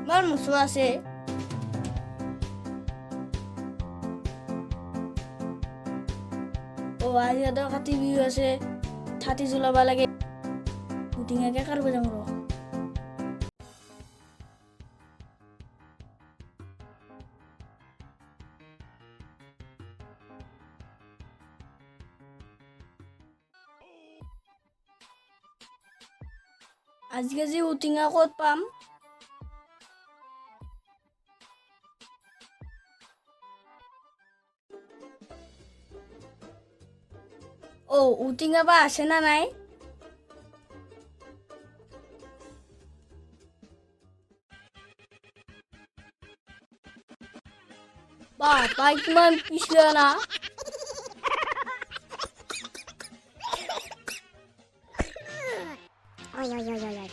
ইমান মচুৱা আছে। আজি সিহঁতৰ কাতি বিহু আছে, ছাতি জ্বলাব লাগে। উটিঙাকে কাঢ়িব যাম ৰ। আজি উটিঙা ক'ত পাম? উটিঙা বা আছে না নাই? বাবা কিমান পিছলা না। Oi, oi, oi, oi, oi.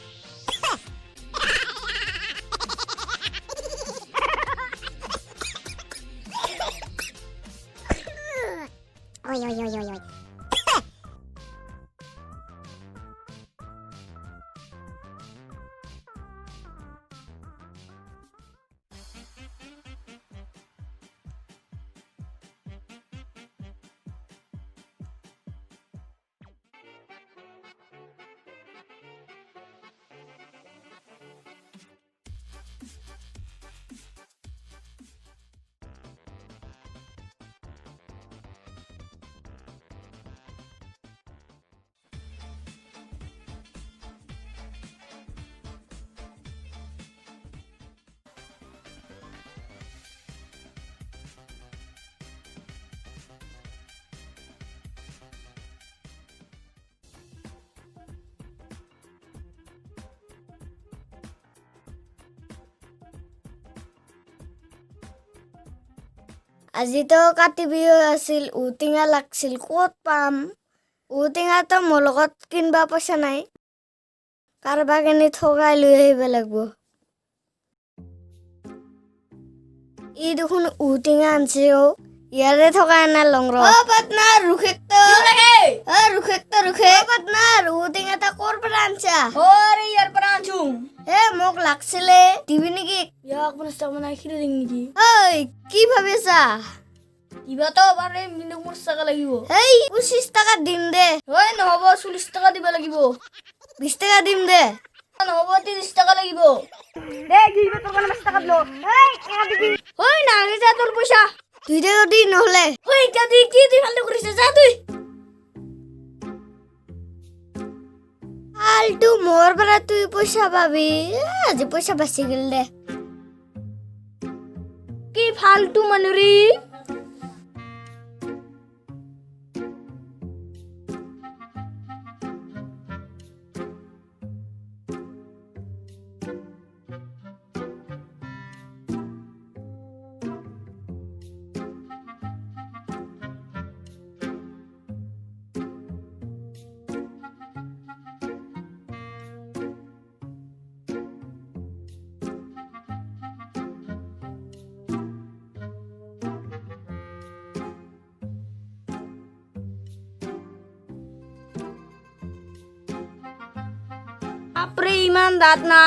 Oi, oi, oi, oi, oi. আজিতো কাতি বিহু আছিল, ঔটেঙা লাগছিল, ক'ত পাম? ঔটেঙাটো মোৰ লগত কিনবা পইচা নাই। কাৰোবাক কিনি থগাই লৈ আহিব লাগিব। ই দেখোন ঔটেঙা আনছে ইয়াৰে থকা এনে লং ৰ। পাটনাৰ ৰুখেকটো ৰুখে পাটনাৰ ঔটেঙাটা ক'ৰ পৰা আনছা? ইয়াৰ পৰা আনছো। মোক লাগছিলে, দিবি নেকি? ইয়াক 50 টকা বনাই খিৰি দিম নেকি? কি ভাবিছা? দিবাতো পাৰে, কিন্তু 50 টকা লাগিব। 25 টকা দিম দে। নহ'ব, 40 টকা দিব লাগিব। 20 টকা দিম দে। নহ'ব, 30 টকা লাগিব। তোৰ কাৰণে 50 টকা দিলো। নালাগে যা তোৰ পইচা। 2 টকা দি নহ'লে। এতিয়া তুই কি দি ফালতু কৰিছে, যা তুই। ফালতু মোৰ পৰা তুই পইচা পাবি। আজি পইচা বাচি গ'ল দে। কি ফালতু মানুহ। বাপৰে ইমান দাঁত না।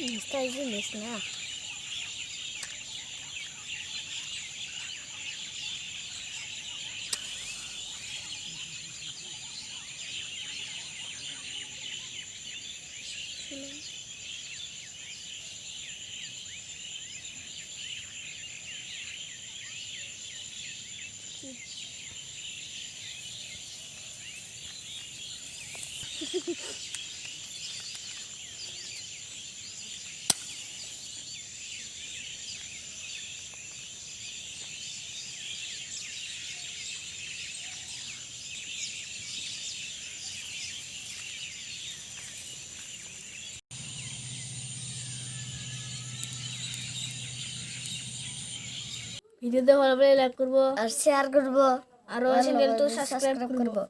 নিস্তার জিনিস না। ভিডিওতে ভালো লাগলে লাইক করবো আর শেয়ার করবো আর চ্যানেল তো সাবস্ক্রাইব করবো।